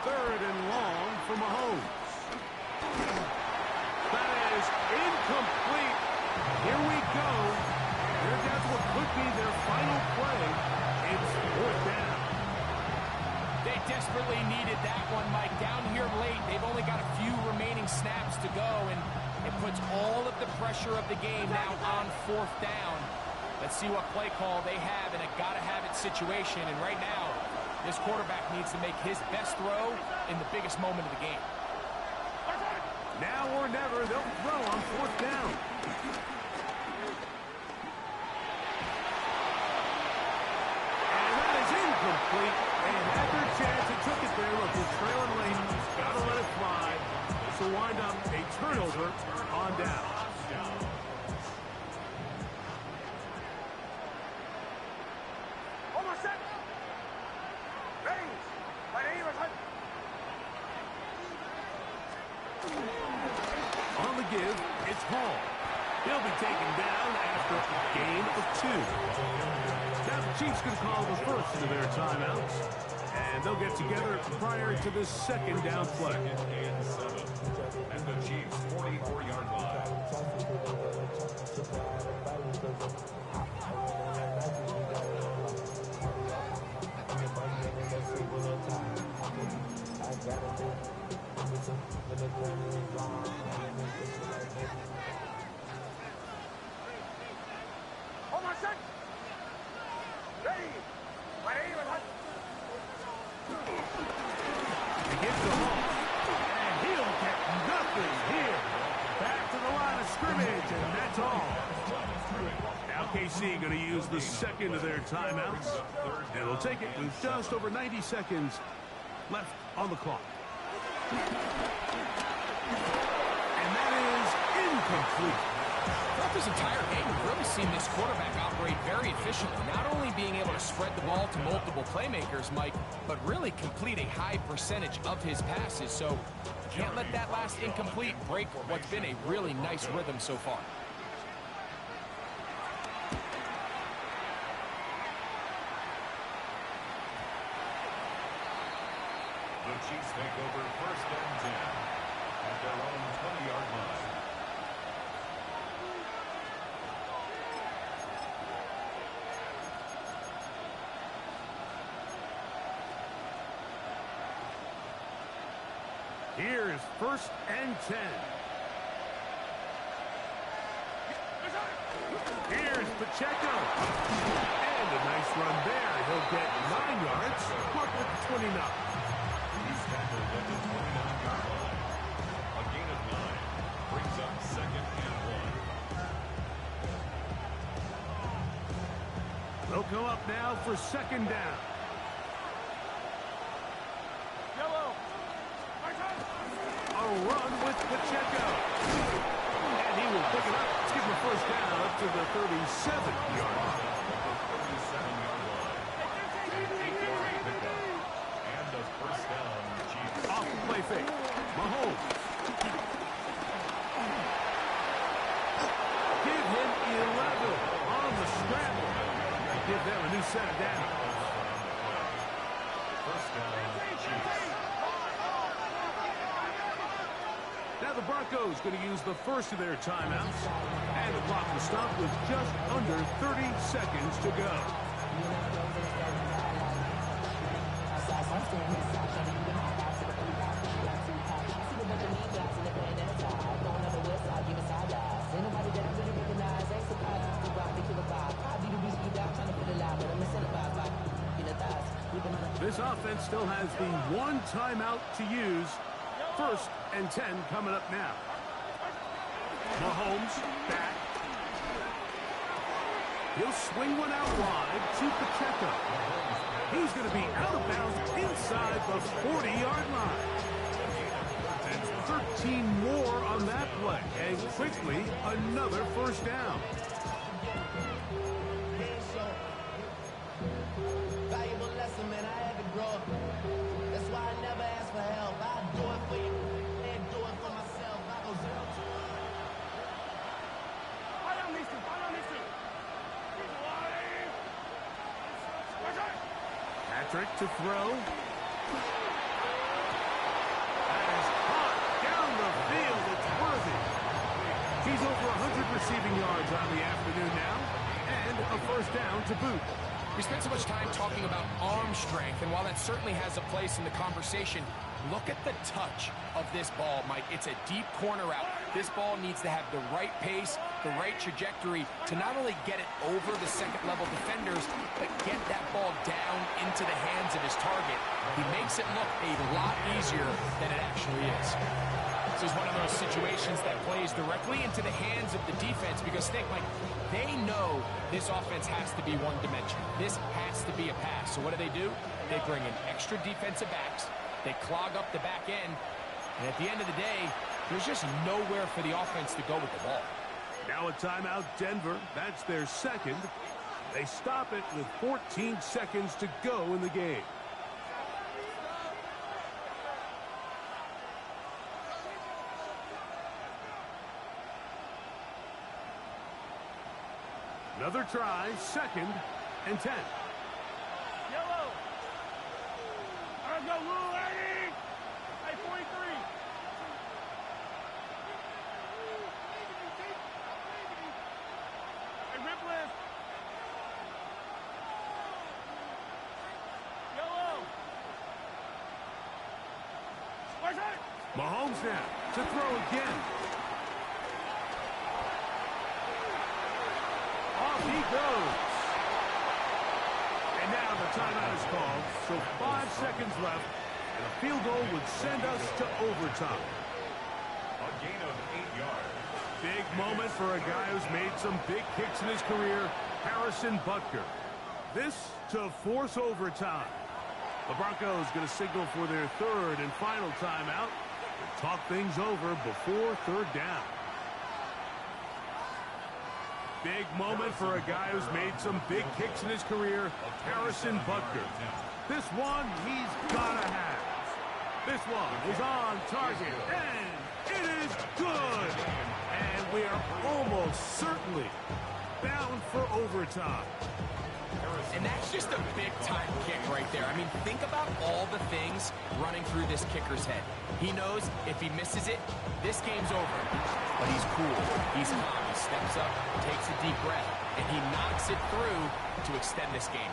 Third and long for Mahomes. That is incomplete. Here we go. They're down to what could be their final play. It's 4th down. They desperately needed that one, Mike. Down here late, they've only got a few remaining snaps to go, and it puts all of the pressure of the game now on 4th down. Let's see what play call they have in a gotta-have-it situation, and right now, this quarterback needs to make his best throw in the biggest moment of the game. Now or never, they'll throw on 4th down. And that is incomplete. They had their chance and took it there. Look, they're trailing late. Got to let it fly. This will wind up a turnover on down. On the give, it's Hall. He'll be taken down after a gain of 2. Now the Chiefs can call the first of their timeouts, and they'll get together prior to this 2nd down play. At the Chiefs' 44-yard line. KC going to use the 2nd of their timeouts, and they'll take it with just over 90 seconds left on the clock. And that is incomplete. Throughout this entire game, we've really seen this quarterback operate very efficiently, not only being able to spread the ball to multiple playmakers, Mike, but really complete a high percentage of his passes. So can't let that last incomplete break what's been a really nice rhythm so far. The Chiefs take over 1st and 10 at their own 20-yard line. Here's 1st and 10. Here's Pacheco. And a nice run there. He'll get 9 yards. Mark with 29. He's tackled at the 29-yard line. A gain of 9 brings up 2nd and 1. They'll come up now for second down. Yellow. A run with Pacheco. And he will pick it up. Let's give him a first down up to the 37-yard line. 37-yard line. 8-yard pickup. And a first down, Chiefs. Off the play fake. Mahomes. Give him 11 on the scramble. Give them a new set of downs. First down, Chiefs. Now the Broncos going to use the first of their timeouts. And the clock will stop with just under 30 seconds to go. This offense still has the one timeout to use. First and 10 coming up now. Mahomes back. He'll swing one out wide to Pacheco. He's going to be out of bounds inside the 40-yard line. And 13 more on that play. And quickly, another first down. Valuable lesson, man. I had to grow up. That's why I never ask for help. I do it for you and do it for myself. I go 0-2. Patrick to throw. That is hot down the field. It's worthy. He's over 100 receiving yards on the afternoon now. And a first down to boot. We spent so much time talking about arm strength, and while that certainly has a place in the conversation, look at the touch of this ball, Mike. It's a deep corner route. This ball needs to have the right pace, the right trajectory to not only get it over the second-level defenders, but get that ball down into the hands of his target. He makes it look a lot easier than it actually is. This is one of those situations that plays directly into the hands of the defense because think, Mike, they know this offense has to be one-dimensional. This has to be a pass. So what do? They bring in extra defensive backs. They clog up the back end. And at the end of the day, there's just nowhere for the offense to go with the ball. Now a timeout, Denver. That's their second. They stop it with 14 seconds to go in the game. Another try, second and 10. Yellow. Let's go, Lou, Eddie. Hey, 43. Hey, Ripley. Yellow. Where's it? Mahomes now to throw again. Off he goes. And now the timeout is called. So 5 seconds left. And a field goal would send us to overtime. A gain of 8 yards. Big moment for a guy who's made some big kicks in his career, Harrison Butker. This to force overtime. The Broncos going to signal for their third and final timeout and talk things over before third down. Big moment for a guy who's made some big kicks in his career, Harrison Butker. This one he's got to have. This one is on target, and it is good. And we are almost certainly bound for overtime. And that's just a big-time kick right there. I mean, think about all the things running through this kicker's head. He knows if he misses it, this game's over. But he's cool. He's calm. He steps up, takes a deep breath, and he knocks it through to extend this game.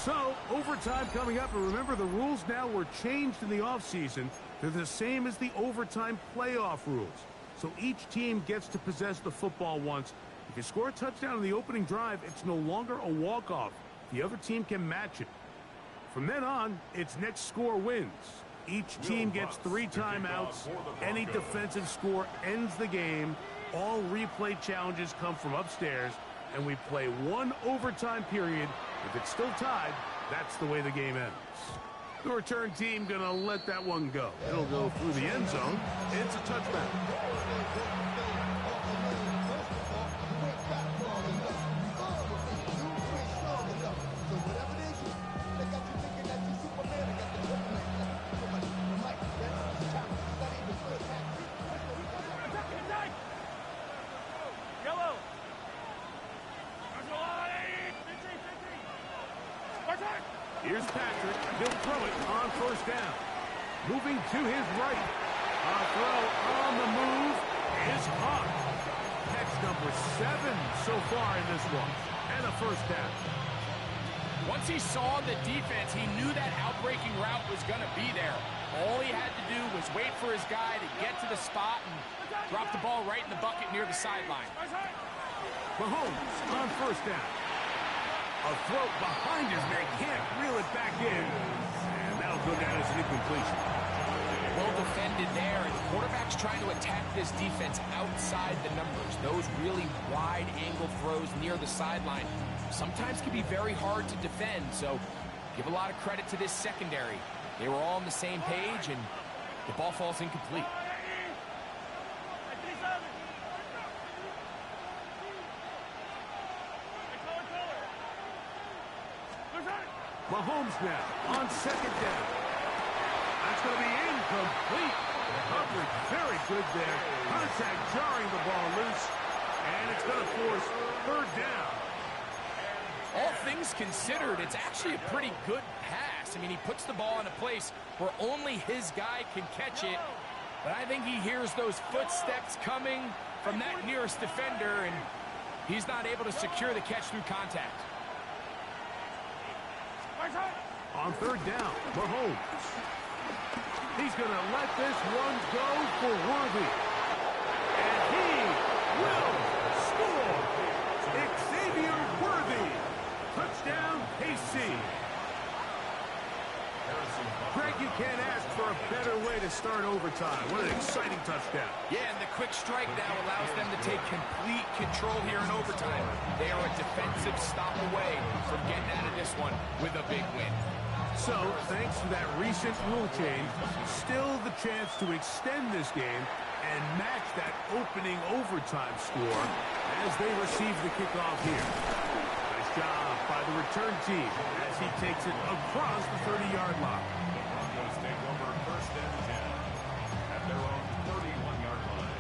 So, overtime coming up. And remember, the rules now were changed in the offseason. They're the same as the overtime playoff rules. So each team gets to possess the football once. If you score a touchdown in the opening drive, it's no longer a walk-off. The other team can match it. From then on, it's next score wins. Each team gets 3 timeouts. Any defensive score ends the game. All replay challenges come from upstairs. and we play one overtime period. If it's still tied, that's the way the game ends. The return team going to let that one go. It'll go through the end zone. It's a touchback. Here's Patrick. He'll throw it on first down. Moving to his right. A throw on the move is caught. Catch number 7 so far in this one. And a first down. Once he saw the defense, he knew that outbreaking route was going to be there. All he had to do was wait for his guy to get to the spot and drop the ball right in the bucket near the sideline. Mahomes on first down. A throw behind his man, can't reel it back in. And that'll go down as an incompletion. Well defended there, and the quarterback's trying to attack this defense outside the numbers. Those really wide angle throws near the sideline sometimes can be very hard to defend, so give a lot of credit to this secondary. They were all on the same page, and the ball falls incomplete. Mahomes now on second down. That's going to be incomplete. Coverage very good there. Contact jarring the ball loose. And it's going to force third down. All things considered, it's actually a pretty good pass. I mean, he puts the ball in a place where only his guy can catch it. But I think he hears those footsteps coming from that nearest defender, and he's not able to secure the catch through contact. On third down, Mahomes. He's going to let this one go for Worthy. And he will score. Xavier Worthy. Touchdown, KC. Greg, you can't ask for a better way to start overtime. What an exciting touchdown. Yeah, and the quick strike now allows them to take complete control here in overtime. They are a defensive stop away from getting out of this one with a big win. So, thanks to that recent rule change, still the chance to extend this game and match that opening overtime score as they receive the kickoff here. Nice job by the return team as he takes it across the 30-yard line. Broncos take over first and 10 at their own 31-yard line.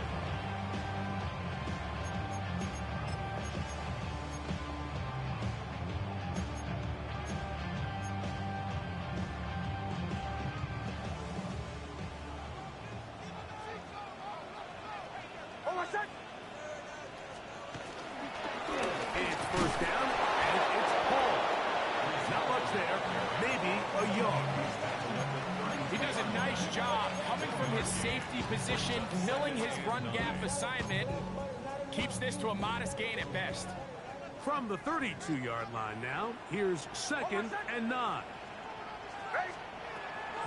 It's first down, and it's ball. Not much there, maybe a yard. He does a nice job coming from his safety position, filling his run gap assignment, keeps this to a modest gain at best. From the 32-yard line now, here's second and 9.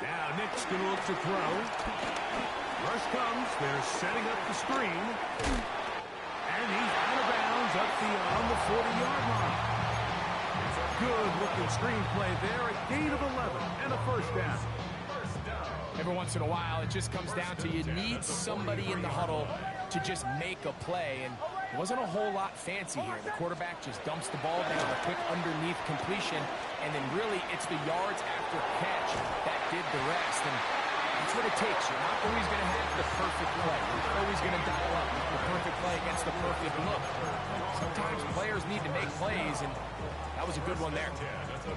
Now Nick's going to look to throw. Rush comes, they're setting up the screen. And he's out of bounds up beyond the 40-yard line. It's a good-looking screen play there, a gain of 11 and a first down. Every once in a while, it just comes down to you need somebody in the huddle to just make a play, and it wasn't a whole lot fancy here. The quarterback just dumps the ball down, a quick underneath completion, and then really it's the yards after catch that did the rest, and that's what it takes. You're not always going to have the perfect play. You're not always going to dial up the perfect play against the perfect look. Sometimes players need to make plays, and that was a good one there.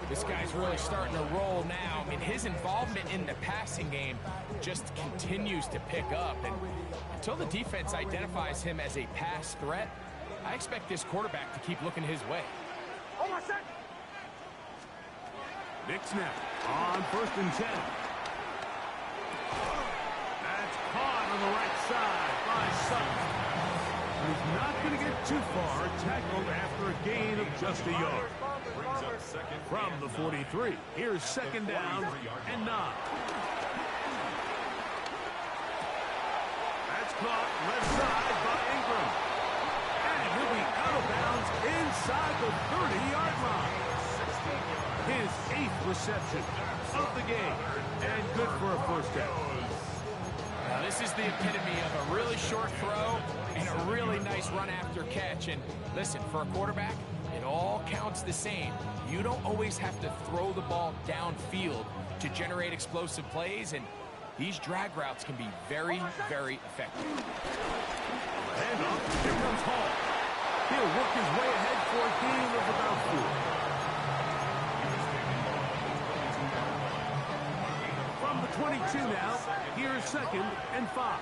This guy's really starting to roll now. I mean, his involvement in the passing game just continues to pick up. And until the defense identifies him as a pass threat, I expect this quarterback to keep looking his way. Nick snap on first and 10. That's caught on the right side by Sutton. He's not going to get too far, tackled after a gain of just a yard. From the 43, here's second down and 9. That's caught left side by Ingram. And he'll be out of bounds reception of the game, and good for a first down. Now, this is the epitome of a really short throw and a really nice run after catch. And listen, for a quarterback, it all counts the same. You don't always have to throw the ball downfield to generate explosive plays, and these drag routes can be very, very effective. Handoff, here comes Hall. He'll work his way ahead for a gain of about 4. From the 22 now, here's 2nd and 5.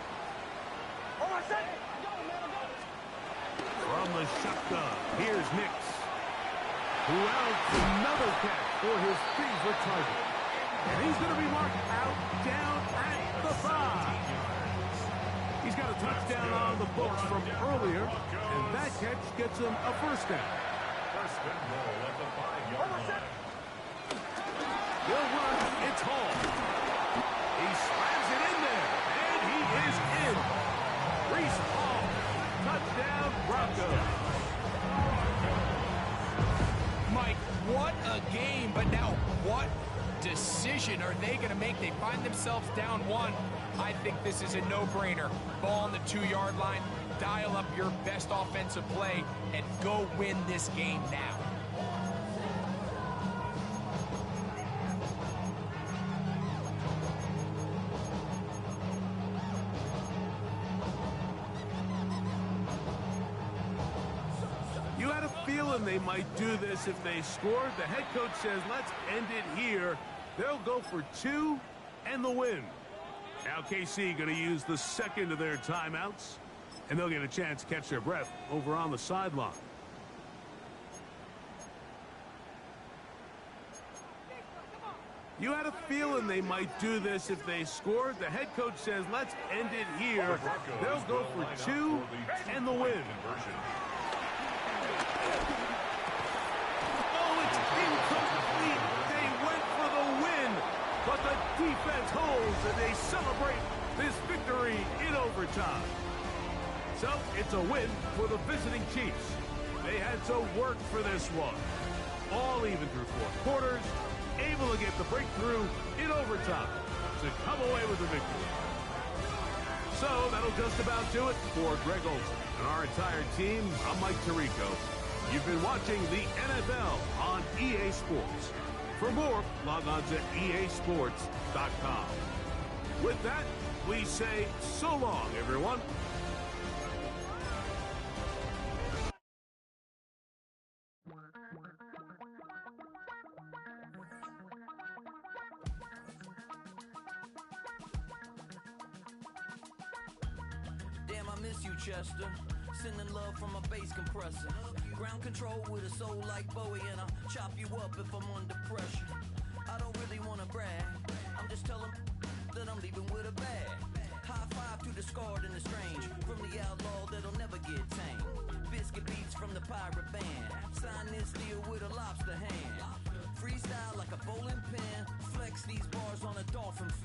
From the shotgun, here's Nix, who outs another catch for his favorite target. And he's going to be marked out down at the 5. He's got a touchdown on the books from earlier, and that catch gets him a first down. First and goal at the 5-yard line. He'll run. It's Hall. He slams it in there, and he is in. Reese Hall. Touchdown, Broncos. Mike, what a game, but now what decision are they going to make? They find themselves down 1. I think this is a no-brainer. Ball on the 2-yard line, dial up your best offensive play, and go win this game now. You had a feeling they might do this if they scored. The head coach says, let's end it here. They'll go for 2 and the win. Now KC going to use the second of their timeouts, and they'll get a chance to catch their breath over on the sideline. You had a feeling they might do this if they scored. The head coach says, let's end it here. They'll go for 2 and the win. Oh, it's incomplete. They went for the win, but the defense holds, and they celebrate this victory in overtime. So it's a win for the visiting Chiefs. They had to work for this one. All even through 4 quarters, able to get the breakthrough in overtime to come away with the victory. So that'll just about do it for Greg Olsen and our entire team. I'm Mike Tirico. You've been watching the NFL on EA Sports. For more, log on to easports.com. With that, we say so long, everyone. Damn, I miss you, Chester. Sending love from a bass compressor. Ground control with a soul like Bowie, and I'll chop you up if I'm under pressure. I don't really want to brag. I'm just telling that I'm leaving with a bag. High five to the scarred and the strange. From the outlaw that'll never get tamed. Biscuit beats from the pirate band. Sign this deal with a lobster hand. Freestyle like a bowling pin. Flex these bars on a dolphin fin.